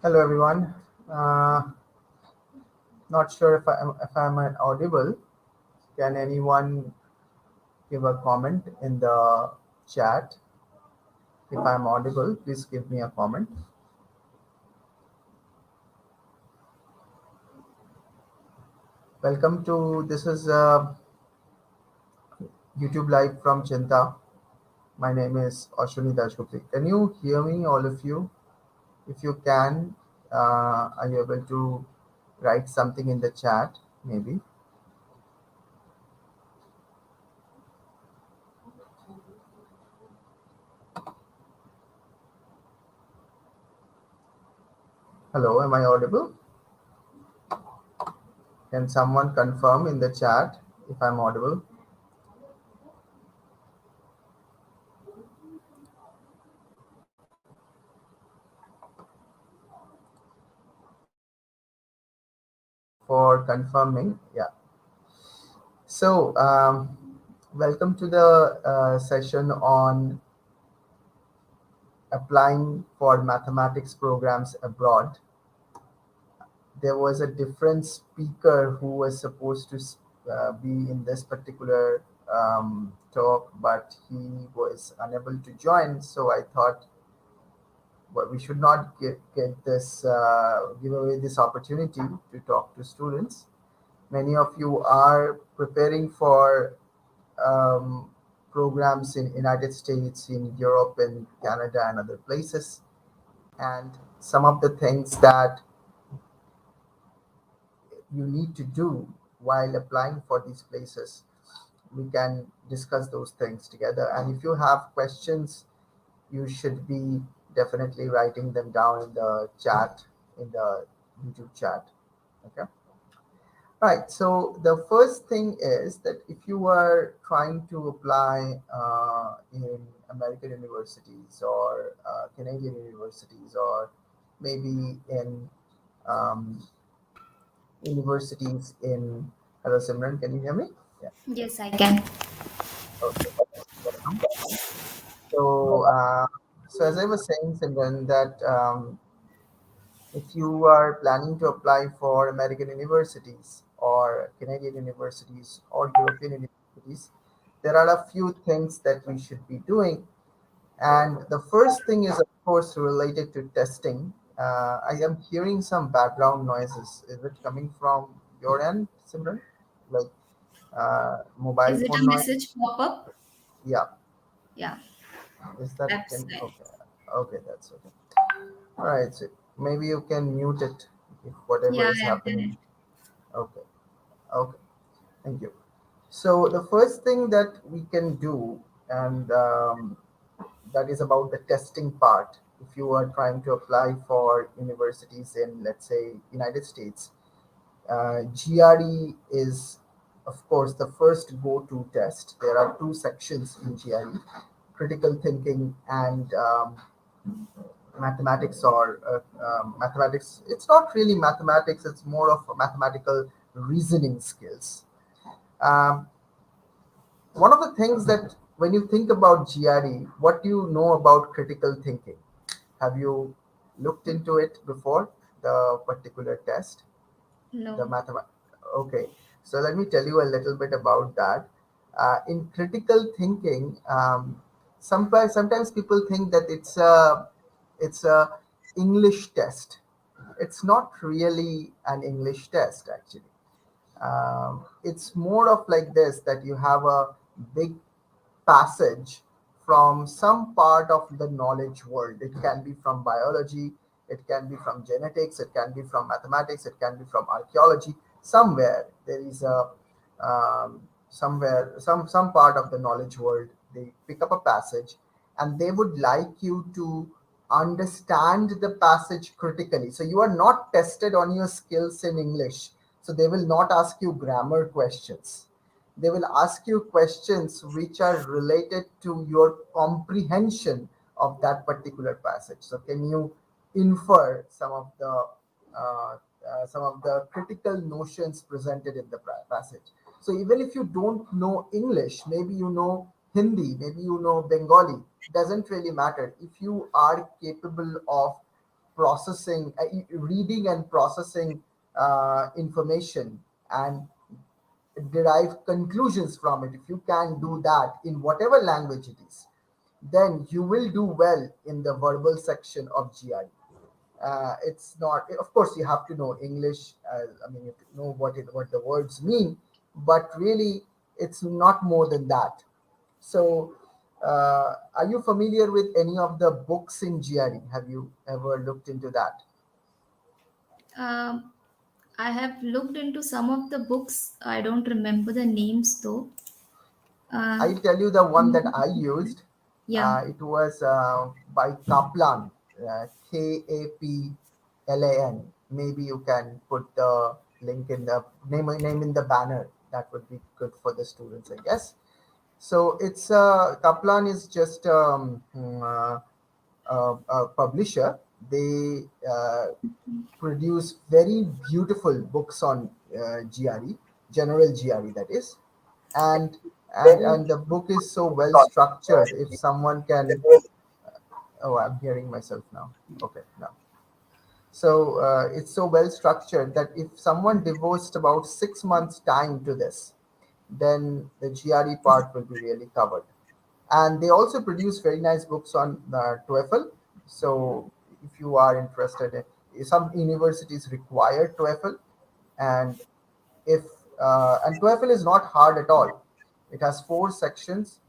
Hello everyone. Not sure if I'm audible. Can anyone give a comment in the chat? If I'm audible, please give me a comment. Welcome to this is YouTube live from Chinta. My name is Ashani Dasgupta. Can you hear me, all of you? If you can, are you able to write something in the chat? Maybe. Hello, am I audible? Can someone confirm in the chat if I'm audible? For confirming. Yeah. So, welcome to the session on applying for mathematics programs abroad. There was a different speaker who was supposed to be in this particular talk, but he was unable to join. So I thought, well, we should not give away this opportunity to talk to students. Many of you are preparing for um, programs in United States, in Europe, in Canada, and other places. And some of the things that you need to do while applying for these places, we can discuss those things together. And if you have questions, you should be definitely writing them down in the chat, in the YouTube chat. Okay. Right. So the first thing is that if you are trying to apply in American universities or Canadian universities or maybe in um, universities in. Hello, Simran. Can you hear me? Yeah. Yes, I can. Okay. Welcome. So, so as I was saying, Simran, that if you are planning to apply for American universities or Canadian universities or European universities, there are a few things that we should be doing. And the first thing is, of course, related to testing. I am hearing some background noises. Is it coming from your end, Simran? Like mobile Is it phone a noise? message pop up? Yeah. Yeah, Is that that's can right. okay? Okay, that's okay. All right. So maybe you can mute it if whatever Yeah, is I have done happening. it. Okay. Okay. Thank you. So the first thing that we can do, and that is about the testing part. If you are trying to apply for universities in, let's say, United States, GRE is, of course, the first go-to test. There are two sections in GRE: critical thinking and mathematics or mathematics. It's not really mathematics; it's more of a mathematical reasoning skills. Um, One of the things that when you think about GRE, what do you know about critical thinking? Have you looked into it before, the particular test, the No. mathematics? Okay, so let me tell you a little bit about that. In critical thinking, sometimes people think that it's a English test. It's not really an English test, actually. It's more of like this, that you have a big passage from some part of the knowledge world. It can be from biology, it can be from genetics, it can be from mathematics, it can be from archaeology. Somewhere there is a somewhere some part of the knowledge world. They pick up a passage and they would like you to understand the passage critically. So you are not tested on your skills in English. So they will not ask you grammar questions. They will ask you questions which are related to your comprehension of that particular passage. So can you infer some of the critical notions presented in the passage? So even if you don't know English, maybe you know Hindi, maybe you know Bengali, doesn't really matter. If you are capable of processing, reading and processing information and derive conclusions from it, if you can do that in whatever language it is, then you will do well in the verbal section of GRE. It's not, of course, you have to know English. I mean, you have to know what the words mean, but really, it's not more than that. So, are you familiar with any of the books in GRE? Have you ever looked into that? Um, I have looked into some of the books. I don't remember the names though. Uh, I'll tell you the one that I used. yeah. It was by Kaplan, Kaplan. Maybe you can put the link in the name in the banner. That would be good for the students, I guess. So it's Kaplan is just a publisher. They produce very beautiful books on GRE, general GRE, that is, and and the book is so well structured. If someone can, oh, I'm hearing myself now. Okay, now. So it's so well structured that if someone devotes about 6 months time to this, then the GRE part will be really covered. And they also produce very nice books on TOEFL. So if you are interested in, some universities require TOEFL, and if and TOEFL is not hard at all. It has four sections,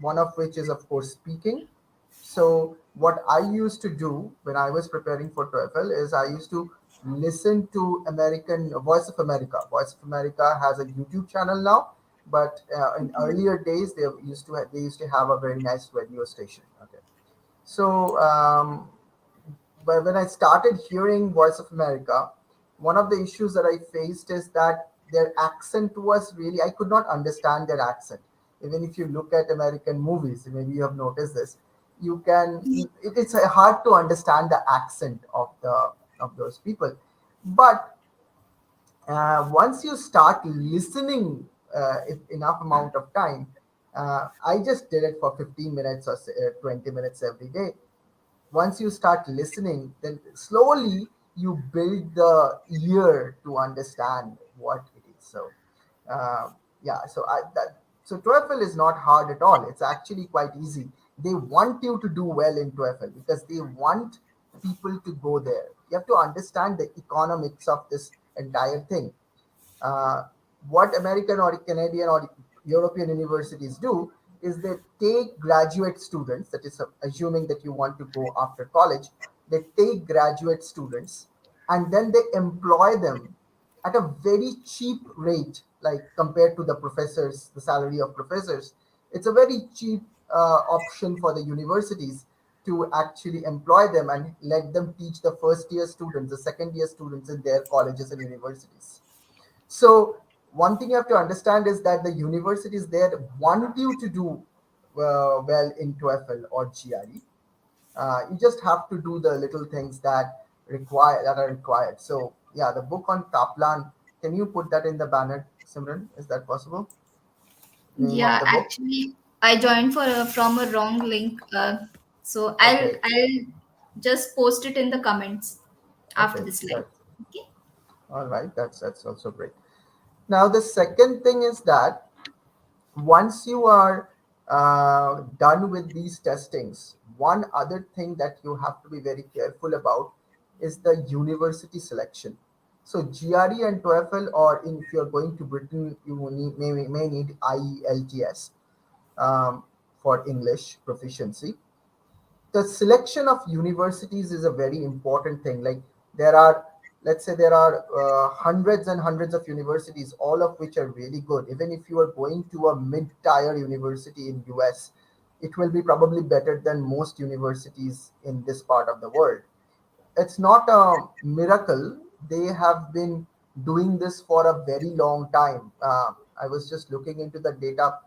one of which is of course speaking. So what I used to do when I was preparing for TOEFL is I used to listen to American Voice of America. Voice of America has a YouTube channel now, but in earlier days they used to have a very nice radio station. Okay, so but when I started hearing Voice of America, one of the issues that I faced is that their accent was really, I could not understand their accent. Even if you look at American movies, maybe you have noticed this, you can it's hard to understand the accent of those people. But once you start listening if enough amount of time, I just did it for 15 minutes or 20 minutes every day. Once you start listening, then slowly you build the ear to understand what it is. So, yeah, so TOEFL is not hard at all. It's actually quite easy. They want you to do well in TOEFL because they want people to go there. You have to understand the economics of this entire thing. uh, what American or Canadian or European universities do is they take graduate students, that is, assuming that you want to go after college, they take graduate students and then they employ them at a very cheap rate, like compared to the professors, the salary of professors. It's a very cheap option for the universities to actually employ them and let them teach the first year students, the second year students in their colleges and universities. So one thing you have to understand is that the universities there want you to do well in TOEFL or GRE. You just have to do the little things that are required. So yeah, the book on Kaplan. Can you put that in the banner, Simran? Is that possible? Name of Yeah, the book. actually, I joined from a wrong link. So Okay. I'll just post it in the comments after Okay. this live. That. Okay. All right. That's also great. Now the second thing is that once you are done with these testings, one other thing that you have to be very careful about is the university selection. So GRE and TOEFL, or if you're going to Britain, you may need IELTS for English proficiency. The selection of universities is a very important thing. Like there are, let's say there are hundreds and hundreds of universities, all of which are really good. Even if you are going to a mid-tier university in US, it will be probably better than most universities in this part of the world. It's not a miracle. They have been doing this for a very long time. I was just looking into the data.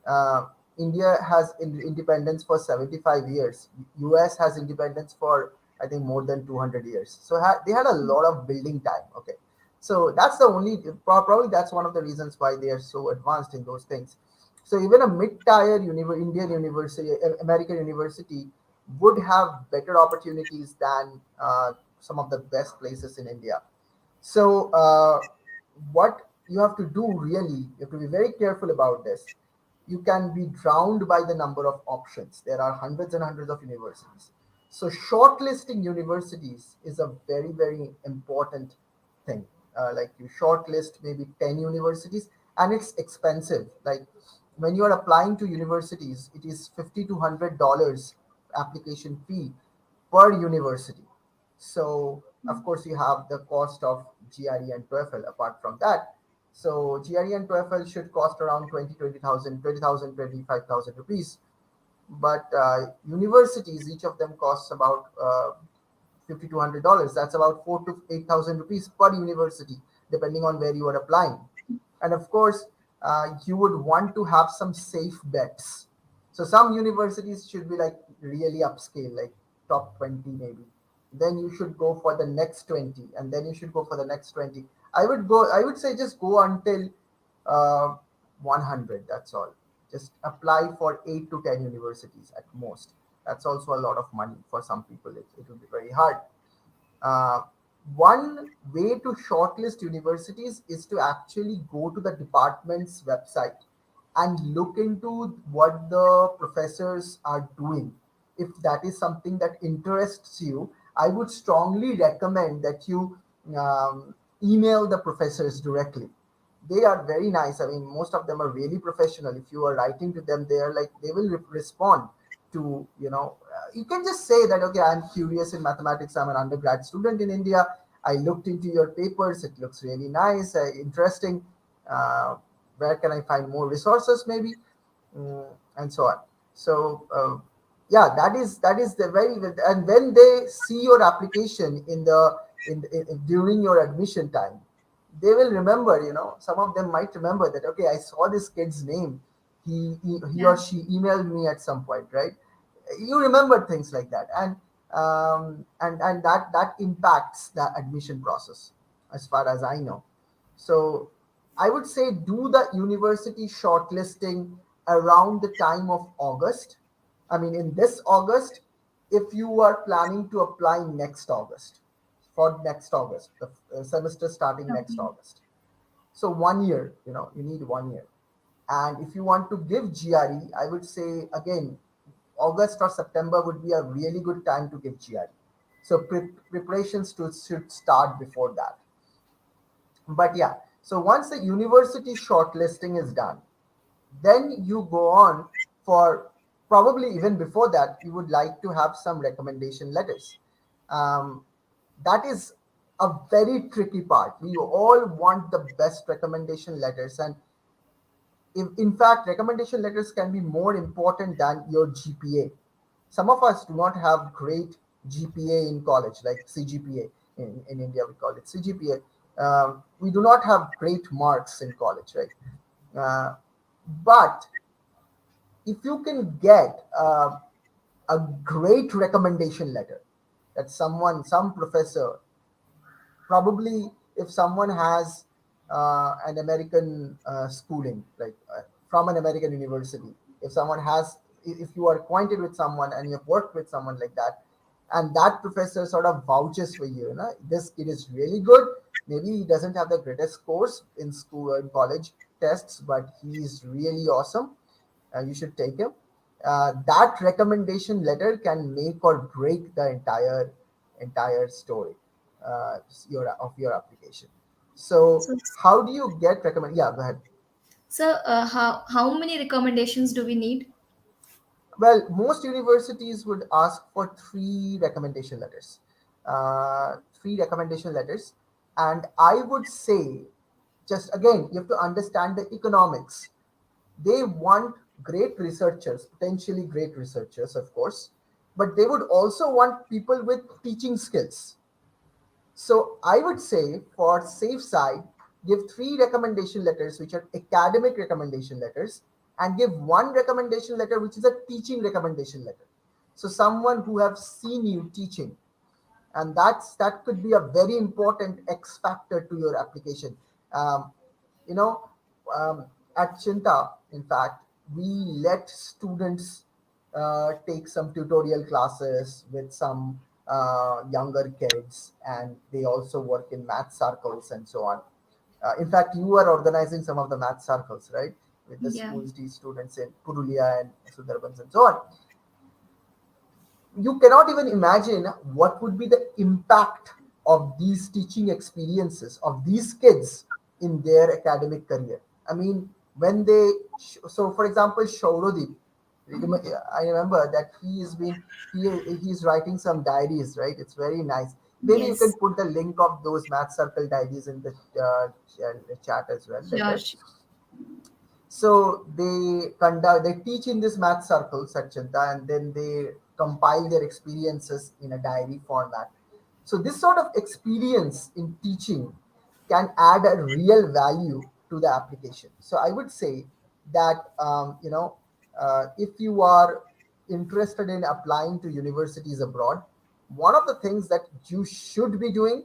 Uh, India has independence for 75 years. US has independence for, I think, more than 200 years. So they had a lot of building time. Okay. So that's the only, probably that's one of the reasons why they are so advanced in those things. So even a mid-tier Indian university, American university, would have better opportunities than some of the best places in India. So, what you have to do really, you have to be very careful about this. You can be drowned by the number of options. There are hundreds and hundreds of universities. So, shortlisting universities is a very, very important thing. Like you shortlist maybe 10 universities, and it's expensive. Like when you are applying to universities, it is $50 to $100 application fee per university. So of course you have the cost of GRE and TOEFL apart from that. So GRE and TOEFL should cost around 20,000 rupees. But universities, each of them costs about $50 to $100. That's about 4 to 8 thousand rupees per university, depending on where you are applying. And of course, you would want to have some safe bets. So some universities should be like really upscale, like top 20 maybe. Then you should go for the next 20, and then you should go for the next 20. I would say just go until uh, 100. That's all. Just apply for 8 to 10 universities at most. That's also a lot of money for some people. It will be very hard. uh, One way to shortlist universities is to actually go to the department's website and look into what the professors are doing. If that is something that interests you, I would strongly recommend that you email the professors directly. They are very nice. I mean, most of them are really professional. If you are writing to them, they are like they will respond to you can just say that, okay, I'm curious in mathematics, I'm an undergrad student in India, I looked into your papers, it looks really nice, interesting. uh, where can I find more resources maybe? And so on. So yeah, that is the very. And when they see your application during your admission time, they will remember. Some of them might remember that, okay, I saw this kid's name, he Yeah. or she emailed me at some point, right? You remember things like that. And that impacts the admission process, as far as I know. So I would say do the university shortlisting around the time of August. I mean, in this August, if you are planning to apply next August, for next August, the semester starting next Okay. August. So 1 year, you need 1 year. And if you want to give GRE, I would say again, August or September would be a really good time to give GRE. So preparations should start before that. But yeah, so once the university shortlisting is done, then you go on for, probably even before that, you would like to have some recommendation letters. Um, that is a very tricky part. We all want the best recommendation letters, and in fact, recommendation letters can be more important than your GPA. Some of us do not have great GPA in college, like CGPA. In India, we call it CGPA. We do not have great marks in college, right? But if you can get a great recommendation letter, that some professor, probably if someone has an American schooling, like from an American university, if someone has, if you are acquainted with someone and you have worked with someone like that, and that professor sort of vouches for you, this kid is really good. Maybe he doesn't have the greatest scores in school or in college tests, but he's really awesome. You should take him. That recommendation letter can make or break the entire story, of your application. So So, how do you get recommend? Yeah, go ahead. how many recommendations do we need? Well, most universities would ask for three recommendation letters, and I would say, just again, you have to understand the economics. They want great researchers, potentially great researchers, of course, but they would also want people with teaching skills. So I would say, for safe side, give three recommendation letters which are academic recommendation letters, and give one recommendation letter which is a teaching recommendation letter. So someone who have seen you teaching, and that could be a very important X factor to your application. Um, you know, at Chinta, in fact, we let students take some tutorial classes with some younger kids, and they also work in math circles and so on. In fact, you are organizing some of the math circles, right, with the Yeah. schools, these students in Purulia and Sundarbans and so on. You cannot even imagine what would be the impact of these teaching experiences of these kids in their academic career. I mean, when they, so for example, Shaurodip, I remember that he's writing some diaries, right? It's very nice. Maybe you can Yes. put the link of those math circle diaries in the chat as well Sure. later. So they teach in this math circle, Satchanta, and then they compile their experiences in a diary format. So this sort of experience in teaching can add a real value to the application. So I would say that if you are interested in applying to universities abroad, one of the things that you should be doing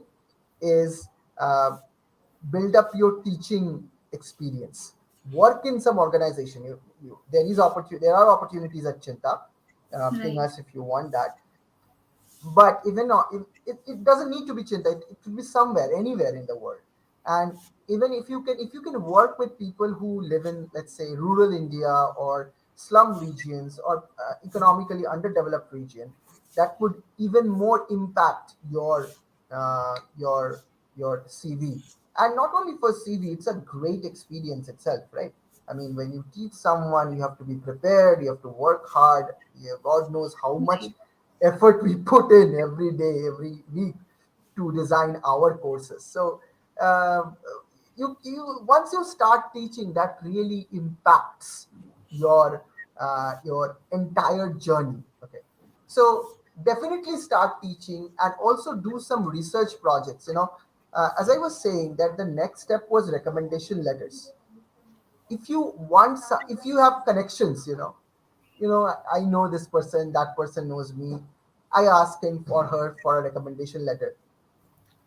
is uh, build up your teaching experience, work in some organization. There are opportunities at Chinta. Ping Right. us if you want that. But even not, it doesn't need to be Chinta. It could be somewhere, anywhere in the world. And even if you can work with people who live in, let's say, rural India or slum regions or economically underdeveloped region, that would even more impact your CV. And not only for CV, it's a great experience itself, right? I mean, when you teach someone, you have to be prepared, you have to work hard. God knows how much Right. effort we put in every day, every week to design our courses. So um, you once you start teaching, that really impacts your entire journey. Okay, so definitely start teaching and also do some research projects. As I was saying, that the next step was recommendation letters. If you have connections, I know this person, that person knows me. I ask him for her for a recommendation letter.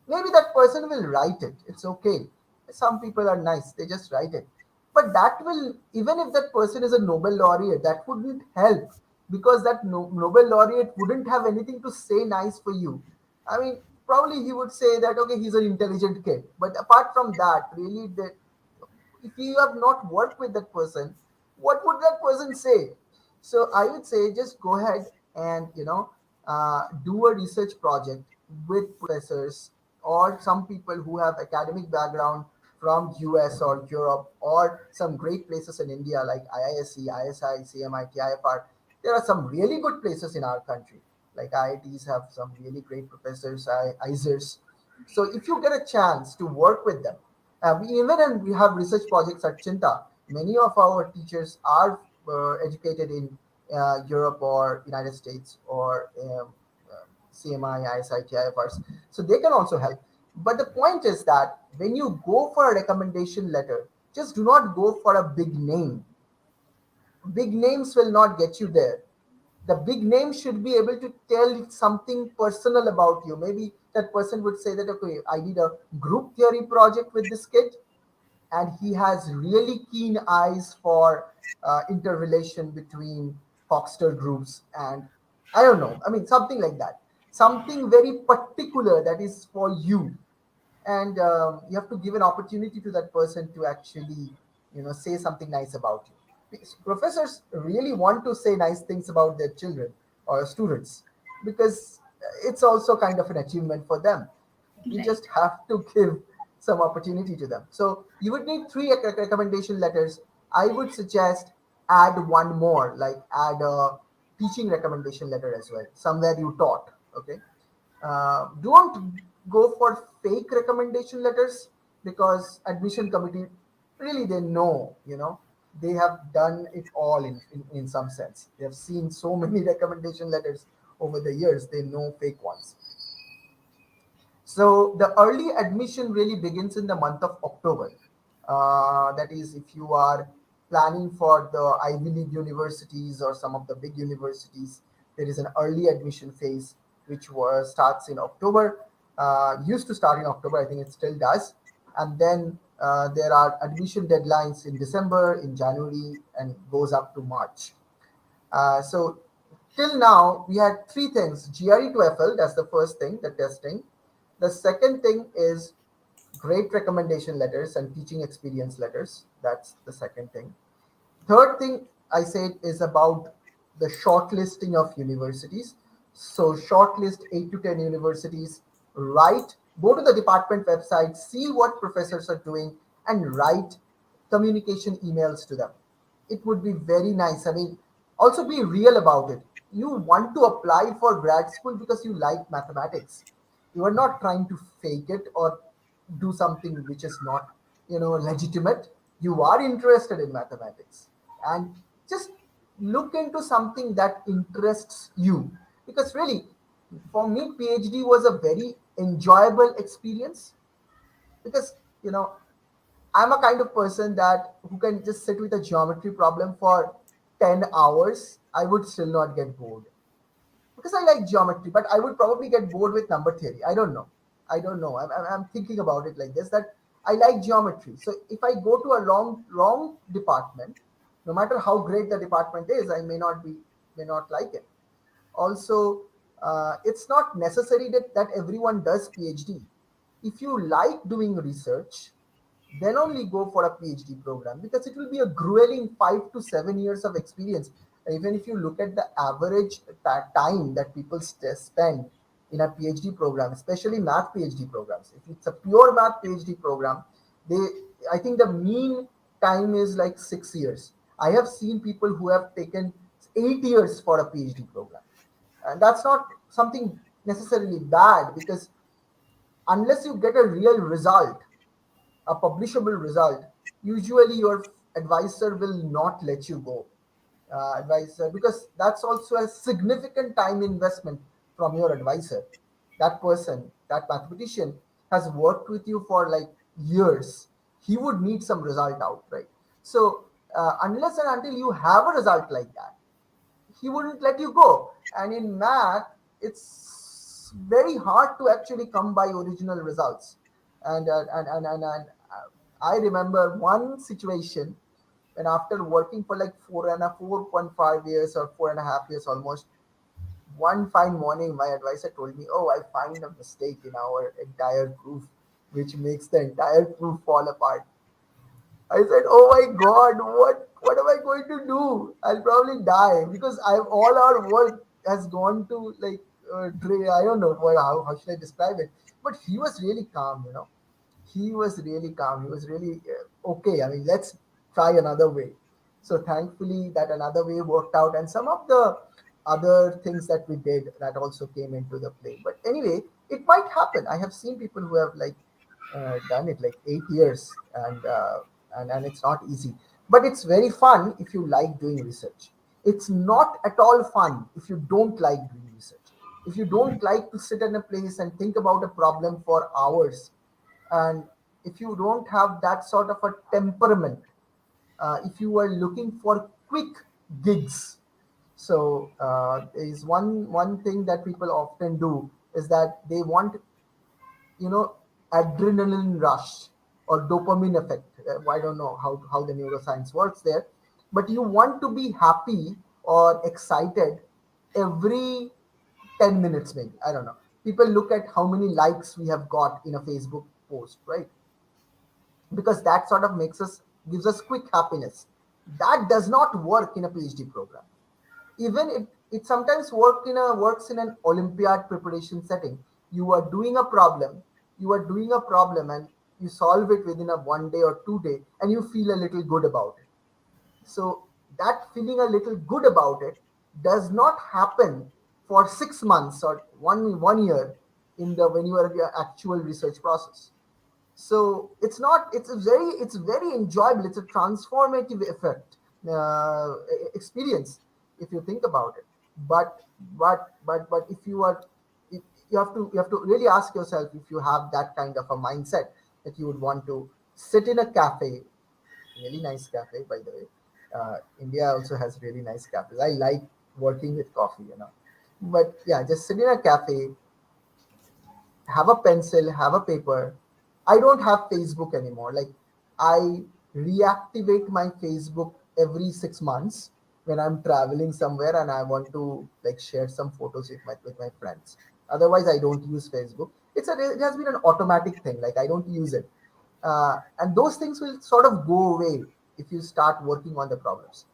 Maybe that person will write it. It's okay. Some people are nice, they just write it. But that will, even if that person is a Nobel laureate, that wouldn't help, because that Nobel laureate wouldn't have anything to say nice for you. I mean, probably he would say that, okay, he's an intelligent kid. But apart from that, really, if you have not worked with that person, what would that person say? So I would say just go ahead and do a research project with professors or some people who have academic background from US or Europe or some great places in India like IISc, ISI, CMIT, IFR. There are some really good places in our country. Like IITs have some really great professors, ISers. So if you get a chance to work with them, we have research projects at Chinta. Many of our teachers are educated in Europe or United States or CMI, ISI, TIFRs. So they can also help. But the point is that when you go for a recommendation letter, just do not go for a big name. Big names will not get you there. The big name should be able to tell something personal about you. Maybe that person would say that, okay, I did a group theory project with this kid, and he has really keen eyes for interrelation between Foxter groups, and I don't know. I mean, something like that. Something very particular that is for you, and you have to give an opportunity to that person to actually, say something nice about you. Because professors really want to say nice things about their children or students, because it's also kind of an achievement for them. We Right. just have to give some opportunity to them. So you would need three recommendation letters. I would suggest add one more, like add a teaching recommendation letter as well, somewhere you taught. Okay, don't go for fake recommendation letters, because admission committee really, they know, they have done it all in some sense. They have seen so many recommendation letters over the years, they know fake ones. So the early admission really begins in the month of October. That is, if you are planning for the Ivy League universities or some of the big universities, there is an early admission phase which starts in October. Used to start in October, I think it still does. And then there are admission deadlines in December, in January, and goes up to March. So till now we had three things: GRE TOEFL, that's the first thing, the testing. The second thing is great recommendation letters and teaching experience letters. That's the second thing. Third thing I said is about the shortlisting of universities. So shortlist 8 to 10 universities, write, go to the department website, see what professors are doing, and write communication emails to them. It would be very nice. I mean, also be real about it. You want to apply for grad school because you like mathematics. You are not trying to fake it or do something which is not, legitimate. You are interested in mathematics, and just look into something that interests you, because really, for me, PhD was a very enjoyable experience, because you know I'm a kind of person that who can just sit with a geometry problem for 10 hours. I would still not get bored because I like geometry, but I would probably get bored with number theory. I don't know. I don't know. I'm thinking about it like this, that I like geometry. So if I go to a wrong department, no matter how great the department is, I may not like it. Also, it's not necessary that everyone does PhD. If you like doing research, then only go for a PhD program, because it will be a grueling 5 to 7 years of experience. Even if you look at the average time that people spend in a PhD program, especially math PhD programs, if it's a pure math PhD program, they I think the mean time is like 6 years. I have seen people who have taken 8 years for a PhD program, and that's not something necessarily bad, because unless you get a real result, a publishable result, usually your advisor will not let you go. Advisor, because that's also a significant time investment from your advisor. That person, that mathematician, has worked with you for like years. He would need some result out, right? So, unless and until you have a result like that, he wouldn't let you go. And in math, it's very hard to actually come by original results. And I remember one situation when, after working for like 4.5 years or 4.5 years almost, one fine morning my advisor told me, "Oh, I find a mistake in our entire proof, which makes the entire proof fall apart." I said, "Oh my God, what am I going to do? I'll probably die, because I all our work has gone to like I don't know how should I describe it." But he was really calm. He was really calm. He was really okay. I mean, let's try another way. So thankfully, that another way worked out, and some of the other things that we did, that also came into the play. But anyway, it might happen. I have seen people who have like done it like 8 years, and it's not easy. But it's very fun if you like doing research. It's not at all fun if you don't like doing research. If you don't like to sit in a place and think about a problem for hours, and if you don't have that sort of a temperament, if you are looking for quick gigs. So is one thing that people often do, is that they want, you know adrenaline rush or dopamine effect. I don't know how the neuroscience works there, but you want to be happy or excited every 10 minutes, maybe. I don't know. People look at how many likes we have got in a Facebook post, right? Because that sort of makes us gives us quick happiness. That does not work in a PhD program. Even it sometimes works in an Olympiad preparation setting. You are doing a problem and you solve it within a 1 day or 2 day, and you feel a little good about it. So that feeling a little good about it does not happen for 6 months or one year in the when you are in your actual research process. So it's very enjoyable. It's a transformative effect, experience, if you think about it. But if you are if you have to really ask yourself if you have that kind of a mindset, that you would want to sit in a cafe, really nice cafe, by the way. India also has really nice cafes. I like working with coffee. But yeah, just sit in a cafe, have a pencil, have a paper. I don't have Facebook anymore. Like, I reactivate my Facebook every 6 months, when I'm traveling somewhere and I want to like share some photos with my friends. Otherwise, I don't use Facebook. It has been an automatic thing. Like I don't use it, and those things will sort of go away if you start working on the problems.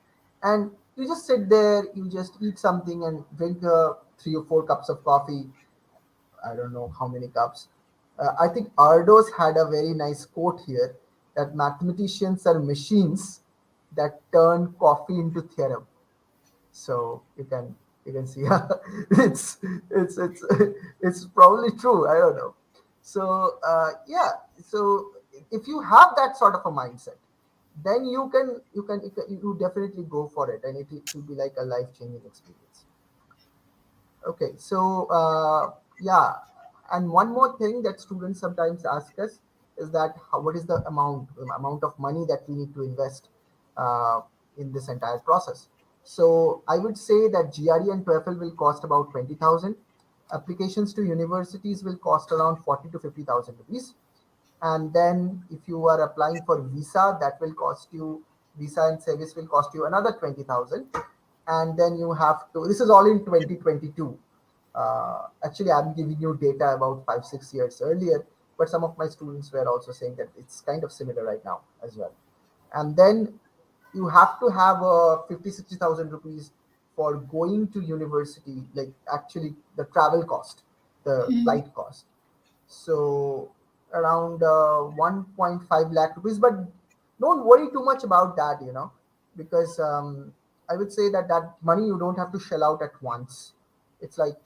And you just sit there, you just eat something and drink 3 or 4 cups of coffee. I don't know how many cups. I think Ardos had a very nice quote here that mathematicians are machines that turn coffee into theorem. So you can see it's it's it's probably true. I don't know. So yeah, so if you have that sort of a mindset, then you definitely go for it, and it will be like a life changing experience. Okay, so yeah, and one more thing that students sometimes ask us is that what is the amount of money that we need to invest uh, in this entire process. So I would say that GRE and TOEFL will cost about 20,000. Applications to universities will cost around 40 to 50,000 rupees, and then if you are applying for visa, that will cost you visa and service will cost you another 20,000. And then you have to, this is all in 2022. Actually, I'm giving you data about 5 6 years earlier, but some of my students were also saying that it's kind of similar right now as well. And then you have to have 50 60,000 rupees for going to university, like actually the travel cost, the flight cost. So around 1.5 lakh rupees, but don't worry too much about that, because I would say that that money you don't have to shell out at once. It's like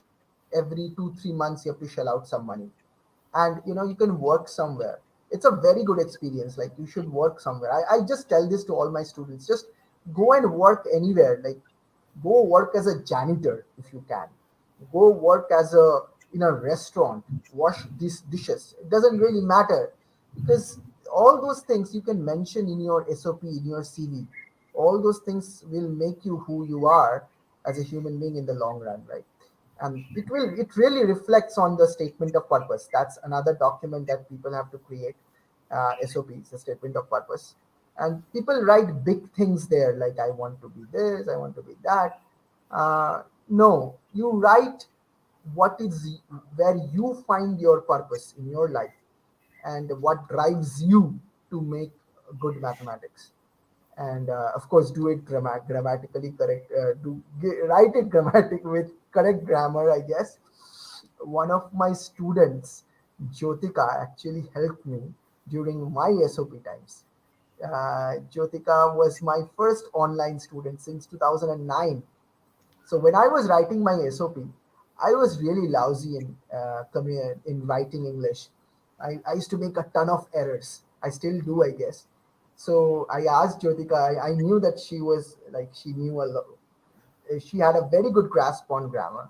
every 2 3 months you have to shell out some money, and you can work somewhere. It's a very good experience. Like, you should work somewhere. I just tell this to all my students: just go and work anywhere. Like, go work as a janitor if you can, go work as a in a restaurant, wash these dishes. It doesn't really matter, because all those things you can mention in your SOP, in your CV. All those things will make you who you are as a human being in the long run, right? And it really reflects on the statement of purpose. That's another document that people have to create. SOPs, the statement of purpose. And people write big things there, like I want to be this, I want to be that. No, you write what is where you find your purpose in your life, and what drives you to make good mathematics. And of course, do it grammatically correct. Write it grammatic with correct grammar, I guess. One of my students, Jyotika, actually helped me during my SOP times. Jyotika was my first online student since 2009. So when I was writing my SOP, I was really lousy in writing English. I used to make a ton of errors. I still do, I guess. So I asked Jyotika. I knew that she knew a lot. She had a very good grasp on grammar.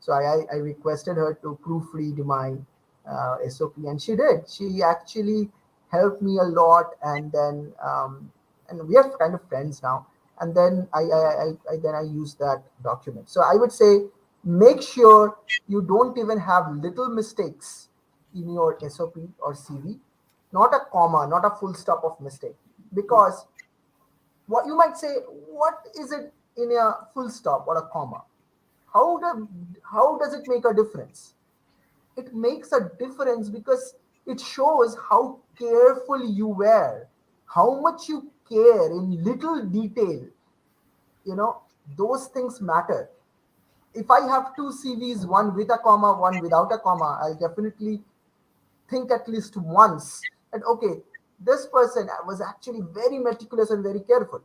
So I requested her to proofread my SOP, and she did. She actually helped me a lot, and we are kind of friends now. And then I used that document. So I would say, make sure you don't even have little mistakes in your SOP or CV, not a comma, not a full stop of mistake, because what you might say, what is it in a full stop or a comma? How does it make a difference? It makes a difference because it shows how careful you were, how much you care in little detail. you know those things matter. If I have two CVs, one with a comma, one without a comma, I'll definitely think at least once that, okay, this person was actually very meticulous and very careful.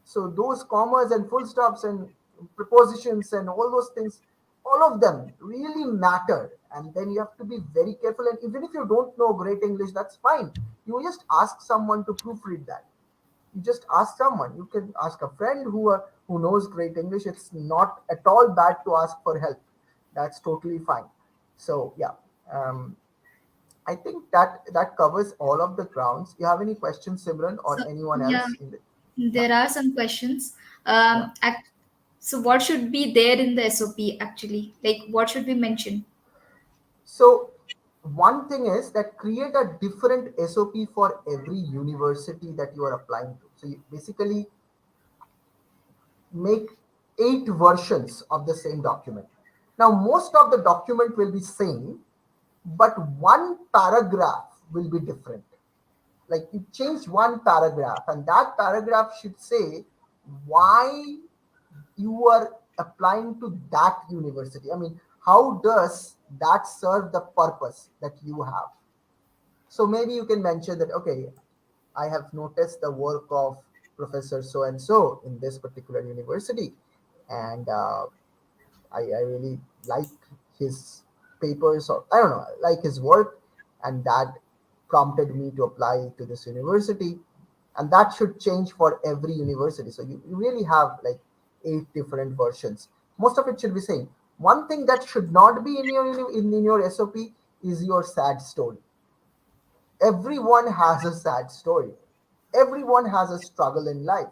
So those commas and full stops and prepositions and all those things, all of them really matter. And then you have to be very careful. And even if you don't know great English, that's fine. You just ask someone to proofread that. You just ask someone. You can ask a friend who knows great English. It's not at all bad to ask for help. That's totally fine. So yeah, um, I think that covers all of the grounds. You have any questions, Simran, or So anyone yeah, else in the? Yeah, there are some questions. yeah. So what should be there in the SOP actually? Like what should we mention? So one thing is that create a different SOP for every university that you are applying to. So basically, make 8 versions of the same document. Now, most of the document will be same, but one paragraph will be different. Like you change one paragraph, and that paragraph should say why you are applying to that university. I mean, how does that serve the purpose that you have? So maybe you can mention that, okay, I have noticed the work of Professor so and so in this particular university, and I really like his papers, or I don't know, like his work, and that prompted me to apply to this university. And that should change for every university. So you really have like 8 different versions. Most of it should be same. One thing that should not be in in your SOP is your sad story. Everyone has a sad story. Everyone has a struggle in life.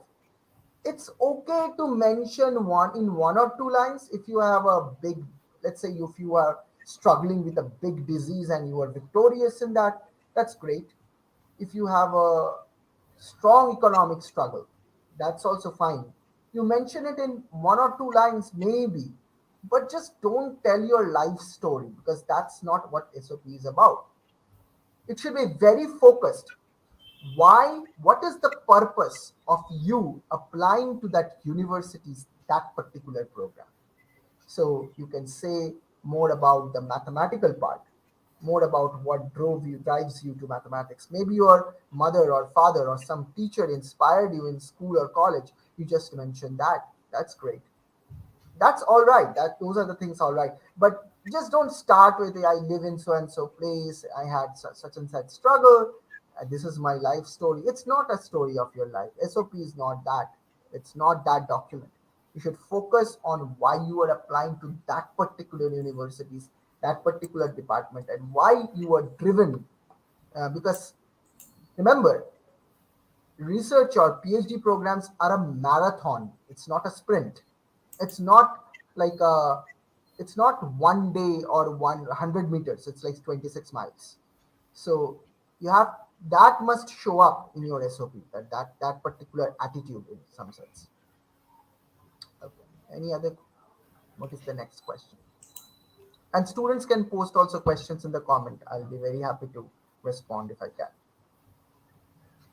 It's okay to mention one in 1 or 2 lines. If you have a big, let's say if you are struggling with a big disease and you are victorious in that, that's great. If you have a strong economic struggle, that's also fine. You mention it in 1 or 2 lines maybe, but just don't tell your life story, because that's not what SOP is about. It should be very focused. Why? What is the purpose of you applying to that university's that particular program? So you can say more about the mathematical part, more about what drives you to mathematics. Maybe your mother or father or some teacher inspired you in school or college. You just mentioned that. That's great. That's all right. That those are the things all right. But just don't start with I live in so and so place. I had such and such struggle. This is my life story. It's not a story of your life. SOP is not that. It's not that document. You should focus on why you are applying to that particular universities, that particular department, and why you are driven. Because remember, research or PhD programs are a marathon. It's not a sprint. It's not like it's not 1 day or 100 meters. It's like 26 miles. So you have that must show up in your SOP, that particular attitude in some sense. Okay. Any other? What is the next question? And students can post also questions in the comment. I'll be very happy to respond if I can.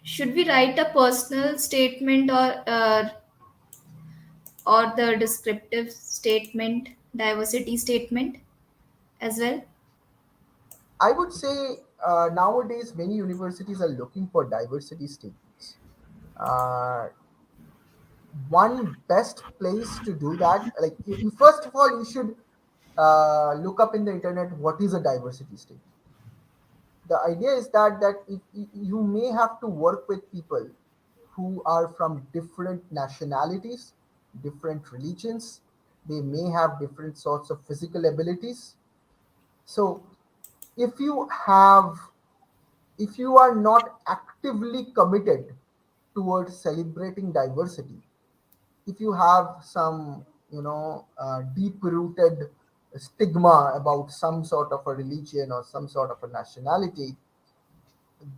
Should we write a personal statement or the descriptive statement, diversity statement as well? I would say nowadays many universities are looking for diversity statements. Uh, One best place to do that, like first of all, you should look up in the internet what is a diversity statement. The idea is that if you may have to work with people who are from different nationalities, different religions, they may have different sorts of physical abilities. So if you have if you are not actively committed towards celebrating diversity, if you have some deep rooted stigma about some sort of a religion or some sort of a nationality,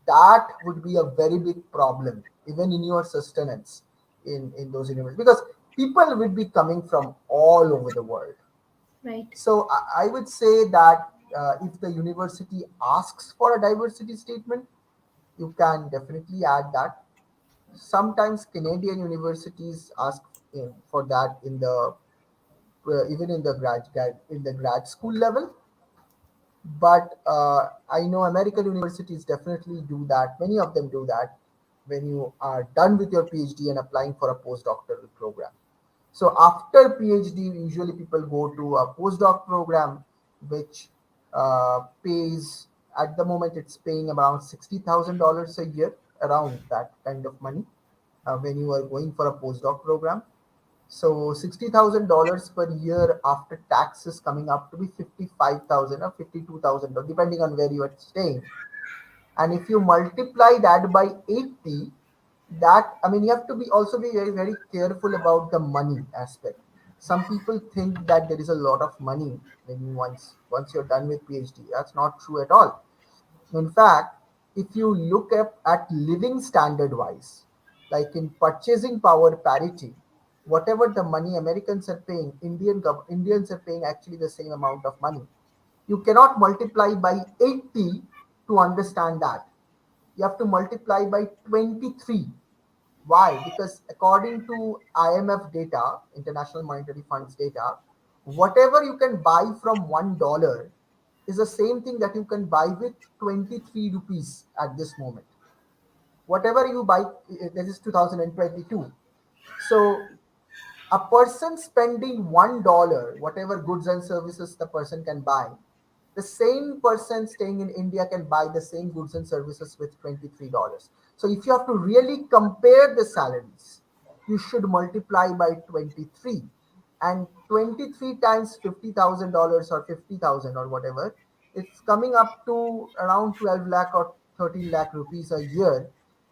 that would be a very big problem even in your sustenance in those universities, because people would be coming from all over the world. Right. So I would say that if the university asks for a diversity statement, you can definitely add that. Sometimes Canadian universities ask for that in the even in the grad school level. But I know American universities definitely do that. Many of them do that when you are done with your PhD and applying for a postdoctoral program. So after PhD, usually people go to a postdoc program, which pays at the moment it's paying around $60,000 a year, around that kind of money when you are going for a postdoc program. So $60,000 per year after tax is coming up to be 55,000 or 52,000, depending on where you are staying. And if you multiply that by 80, that I mean you have to be also be very very careful about the money aspect. Some people think that there is a lot of money when you once you're done with PhD. That's not true at all. In fact, if you look at living standard wise, like in purchasing power parity, Whatever the money Americans are paying, Indians are paying actually the same amount of money. You cannot multiply by 80 to understand that. You have to multiply by 23. Why? Because according to IMF data, International Monetary Fund's data, whatever you can buy from $1 is the same thing that you can buy with 23 rupees at this moment. Whatever you buy, this is 2022. So a person spending $1, whatever goods and services the person can buy, the same person staying in India can buy the same goods and services with $23. So if you have to really compare the salaries, you should multiply by 23. And 23 times $50,000 or 50,000 or whatever, it's coming up to around 12 lakh or 13 lakh rupees a year,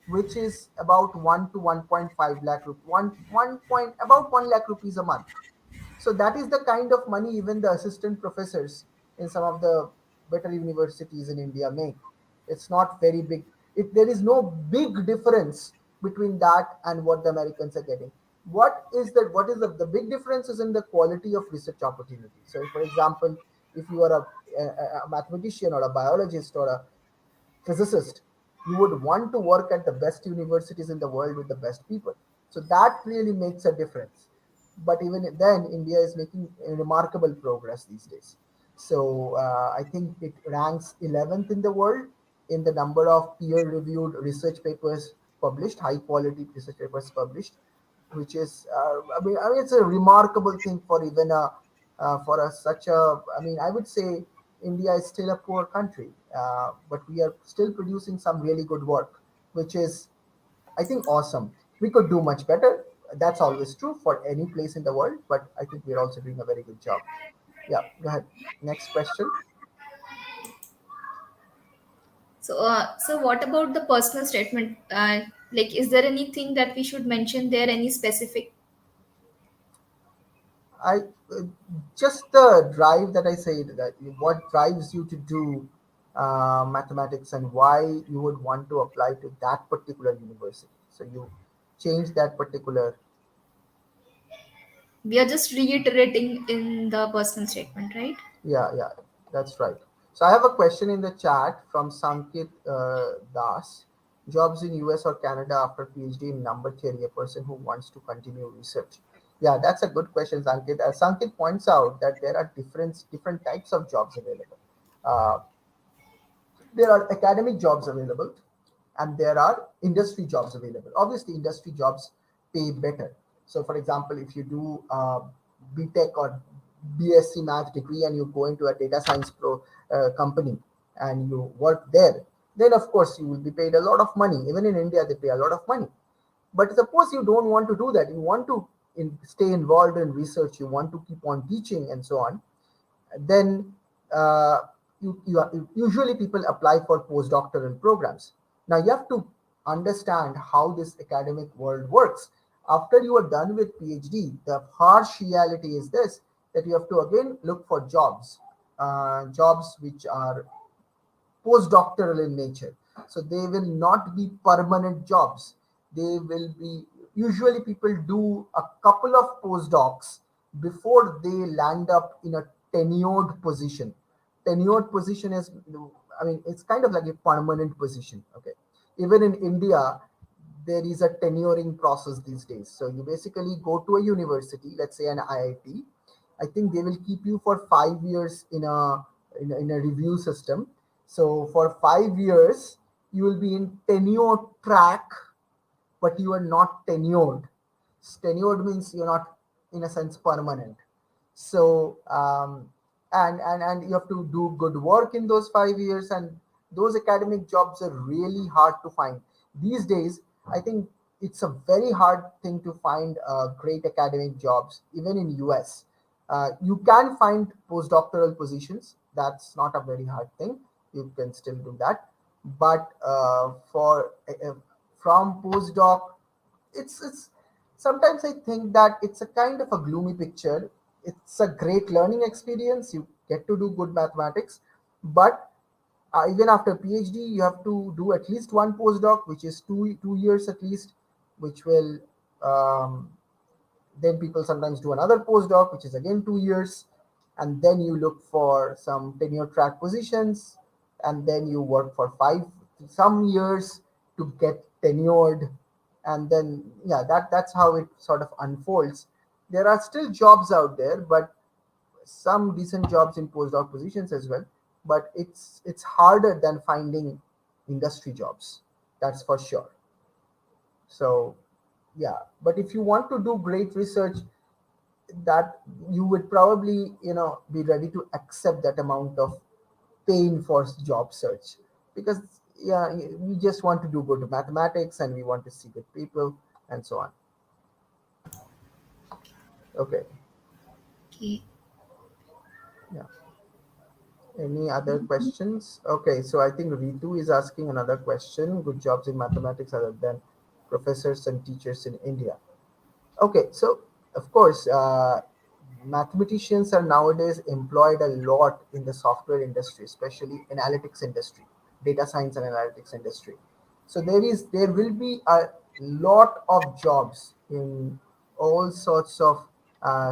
which is about 1 to 1.5 lakh rupees, about 1 lakh rupees a month. So that is the kind of money even the assistant professors in some of the better universities in India make. It's not very big. There is no big difference between that and what the Americans are getting. What is the big difference is in the quality of research opportunity. So for example, if you are a mathematician or a biologist or a physicist, you would want to work at the best universities in the world with the best people. So that really makes a difference. But even then, India is making a remarkable progress these days. So I think it ranks 11th in the world in the number of peer-reviewed research papers published, high-quality research papers published, which is I mean it's a remarkable thing for even a for a such a I mean I would say India is still a poor country, but we are still producing some really good work, which is I think awesome. We could do much better. That's always true for any place in the world, but I think we're also doing a very good job. Yeah, go ahead. Next question. So what about the personal statement? Like, is there anything that we should mention there? Any specific? I just the drive that I said that what drives you to do mathematics and why you would want to apply to that particular university. So you change that particular. We are just reiterating in the personal statement, right? Yeah, yeah, that's right. So I have a question in the chat from Sankit Das. Jobs in US or Canada after PhD in number theory, a person who wants to continue research. Yeah, that's a good question, Sankit. Sankit points out that there are different types of jobs available. Uh, there are academic jobs available and there are industry jobs available. Obviously, industry jobs pay better. So, for example, if you do BTech or BSc Math degree and you go into a data science company and you work there, then of course you will be paid a lot of money. Even in India, they pay a lot of money. But suppose you don't want to do that, you want to stay involved in research, you want to keep on teaching and so on, then uh, usually people apply for postdoctoral programs. Now you have to understand how this academic world works. After you are done with PhD, the harsh reality is this, that you have to again look for jobs which are postdoctoral in nature. So they will not be permanent jobs. They will be usually people do a couple of postdocs before they land up in a tenured position. Tenured position is, I mean, it's kind of like a permanent position. Okay. Even in India, there is a tenuring process these days. So you basically go to a university, let's say an IIT. I think they will keep you for 5 years in a review system. So for 5 years, you will be in tenure track, but you are not tenured. Tenured means you're not, in a sense, permanent. So and you have to do good work in those 5 years, and those academic jobs are really hard to find these days. I think it's a very hard thing to find great academic jobs, even in US. You can find postdoctoral positions. That's not a very hard thing. You can still do that. But for from postdoc, it's sometimes I think that it's a kind of a gloomy picture. It's a great learning experience. You get to do good mathematics, but even after PhD, you have to do at least one postdoc, which is two years at least, which will um, Then people sometimes do another postdoc, which is again 2 years, and then you look for some tenure track positions, and then you work for some years to get tenured, and then yeah, that's how it sort of unfolds. There are still jobs out there, but some decent jobs in postdoc positions as well, but it's harder than finding industry jobs. That's for sure. So yeah, but if you want to do great research, that you would probably be ready to accept that amount of pain for job search, because yeah, we just want to do good mathematics and we want to see good people and so on. Okay. Okay. Yeah. Any other questions? Okay, so I think Ritu is asking another question. Good jobs in mathematics other than professors and teachers in India. Okay, so of course, mathematicians are nowadays employed a lot in the software industry, especially analytics industry, data science and analytics industry. So there will be a lot of jobs in all sorts of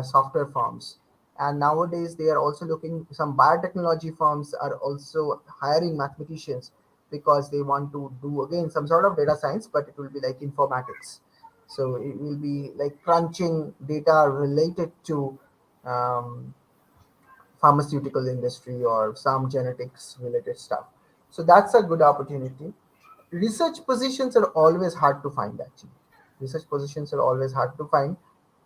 software firms, and nowadays they are also looking. Some biotechnology firms are also hiring mathematicians because they want to do again some sort of data science, but it will be like informatics. So it will be like crunching data related to um, pharmaceutical industry or some genetics related stuff. So that's a good opportunity. Research positions are always hard to find actually. Research positions are always hard to find,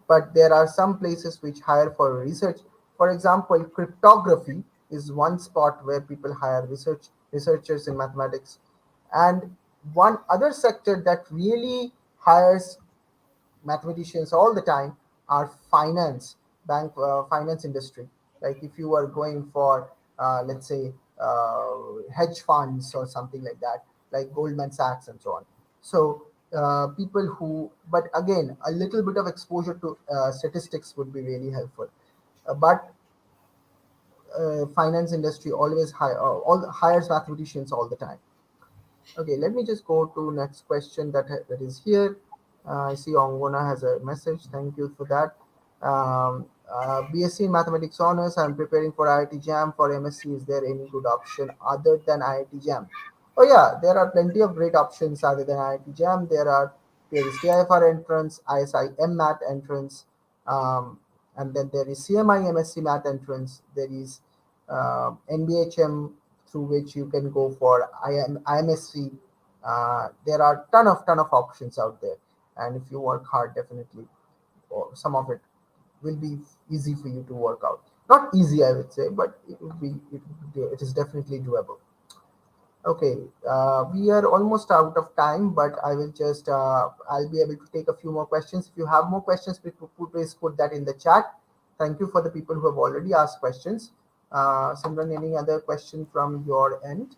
but there are some places which hire for research. For example, cryptography is one spot where people hire researchers in mathematics. And one other sector that really hires mathematicians all the time are finance industry. Like if you are going for let's say hedge funds or something like that, like Goldman Sachs and so on. So people who, but again, a little bit of exposure to statistics would be really helpful. But finance industry always hires mathematicians all the time. Okay, let me just go to next question that is here. I see Ongona has a message. Thank you for that. BSc in Mathematics Honors. I'm preparing for IIT Jam. For MSc, is there any good option other than IIT Jam? Oh yeah, there are plenty of great options other than IIT Jam. There is TIFR entrance, ISIM Math entrance, um, and then there is CMI MSc Math entrance. There is NBHM, through which you can go for IMSc. There are ton of options out there, and if you work hard, definitely, or some of it will be easy for you to work out. Not easy, I would say, but it is definitely doable. Okay, we are almost out of time, but I'll be able to take a few more questions. If you have more questions, please put that in the chat. Thank you for the people who have already asked questions. Simran, any other question from your end?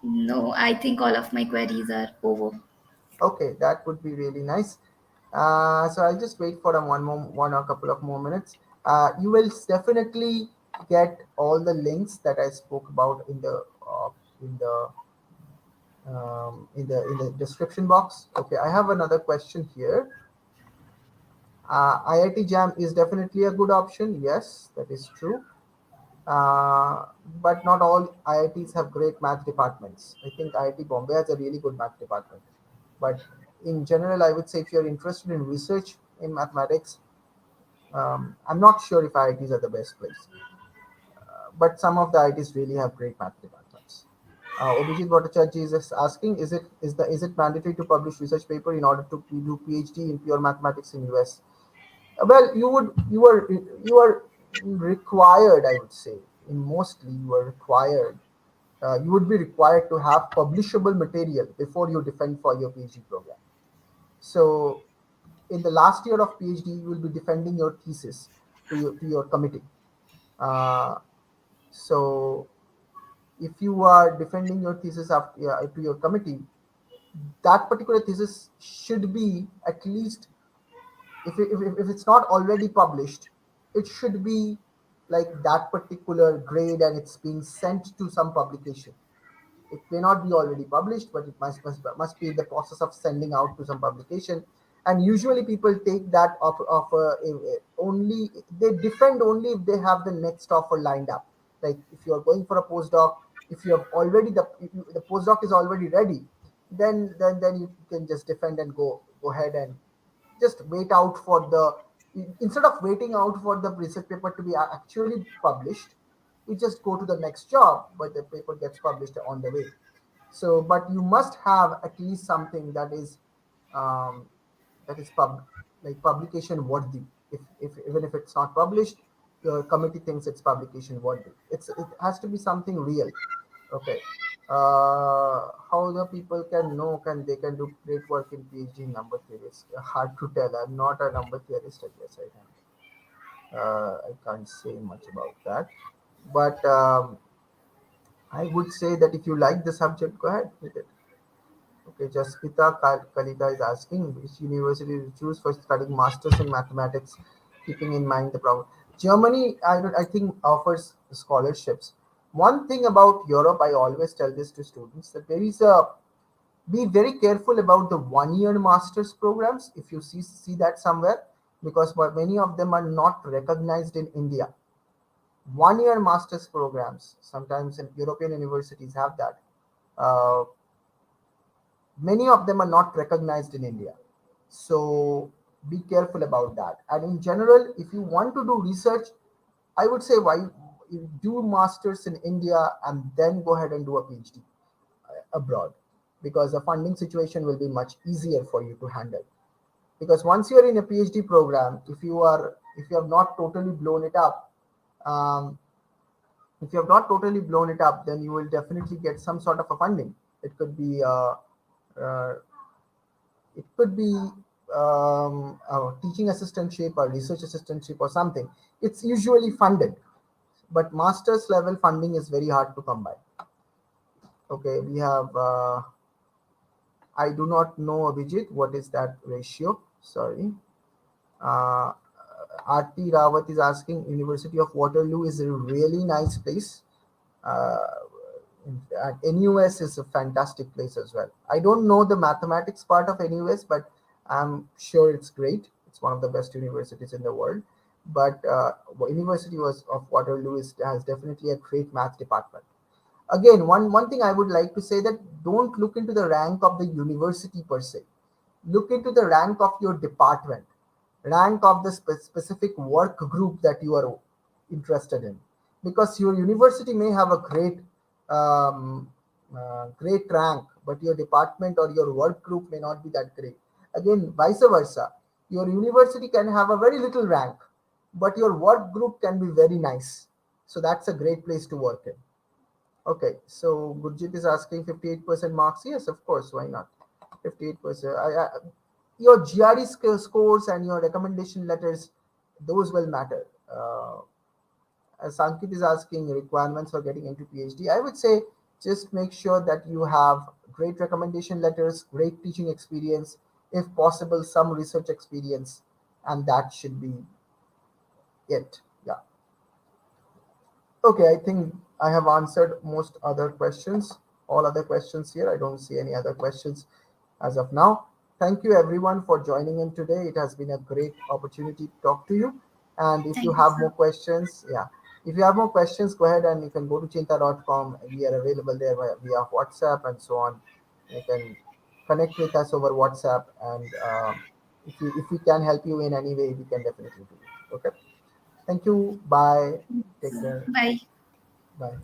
No, I think all of my queries are over. Okay, that would be really nice. So I'll just wait for one or a couple of more minutes. You will definitely get all the links that I spoke about in the in the description box. Okay, I have another question here. IIT Jam is definitely a good option. Yes, that is true. Uh, but not all IITs have great math departments. I think IIT Bombay has a really good math department. But in general, I would say if you're interested in research in mathematics, I'm not sure if IITs are the best place. But some of the IITs really have great math departments. Obijit Bhattacharya is asking, is it mandatory to publish research paper in order to do PhD in pure mathematics in US? Well, you are required, I would say. In mostly, you would be required to have publishable material before you defend for your PhD program. So, in the last year of PhD, you will be defending your thesis to your committee. Uh, so, if you are defending your thesis to your committee, that particular thesis should be at least, if it's not already published, it should be like that particular grade and it's being sent to some publication. It may not be already published, but it must be in the process of sending out to some publication. And usually people take that offer only, they defend only if they have the next offer lined up. Like if you are going for a postdoc, if you have already the postdoc is already ready, then you can just defend and go ahead and just wait out for the, instead of waiting out for the research paper to be actually published, you just go to the next job, but the paper gets published on the way. So but you must have at least something um, that is like publication worthy. If even if it's not published, your committee thinks it's publication worthy. It has to be something real. Okay. How the people can know can they can do great work in PhD in number theory? It's hard to tell. I'm not a number theorist, I guess. I can't say much about that. But I would say that if you like the subject, go ahead with it. Okay, Jaspita Kalita is asking which university to choose for studying masters in mathematics, keeping in mind the problem. Germany, I think, offers scholarships. One thing about Europe, I always tell this to students that there is a, be very careful about the 1 year masters programs if you see that somewhere, because many of them are not recognized in India. 1 year masters programs sometimes in European universities have that. Uh, Many of them are not recognized in India. So be careful about that. And in general, if you want to do research, I would say why you do masters in India and then go ahead and do a PhD abroad, because the funding situation will be much easier for you to handle. Because once you are in a PhD program, if you have not totally blown it up, um, if you have not totally blown it up, then you will definitely get some sort of a funding. It could be uh, it could be a teaching assistantship or research assistantship or something. It's usually funded, but master's level funding is very hard to come by. Okay, we have. I do not know, Abhijit. What is that ratio? Sorry. Uh, RT Rawat is asking. University of Waterloo is a really nice place. Uh, and NUS is a fantastic place as well. I don't know the mathematics part of NUS, but I'm sure it's great. It's one of the best universities in the world. But University of Waterloo has definitely a great math department. Again, one thing I would like to say that don't look into the rank of the university per se. Look into the rank of your department, rank of the specific work group that you are interested in, because your university may have a um, great rank, but your department or your work group may not be that great. Again, vice versa, your university can have a very little rank, but your work group can be very nice. So that's a great place to work in. Okay, so Gurjit is asking 58% marks. Yes, of course, why not? 58%. Your GRE scores and your recommendation letters, those will matter. As Sankit is asking requirements for getting into PhD, I would say just make sure that you have great recommendation letters, great teaching experience, if possible, some research experience, and that should be it. Yeah. Okay, I think I have answered most other questions, all other questions here. I don't see any other questions as of now. Thank you everyone for joining in today. It has been a great opportunity to talk to you. And if you Thank you, have more sir. questions, yeah, if you have more questions, go ahead and you can go to chinta.com. We are available there via WhatsApp and so on. You can connect with us over WhatsApp, and if we can help you in any way, we can definitely do it. Okay. Thank you. Bye. Take So, care. bye. Bye.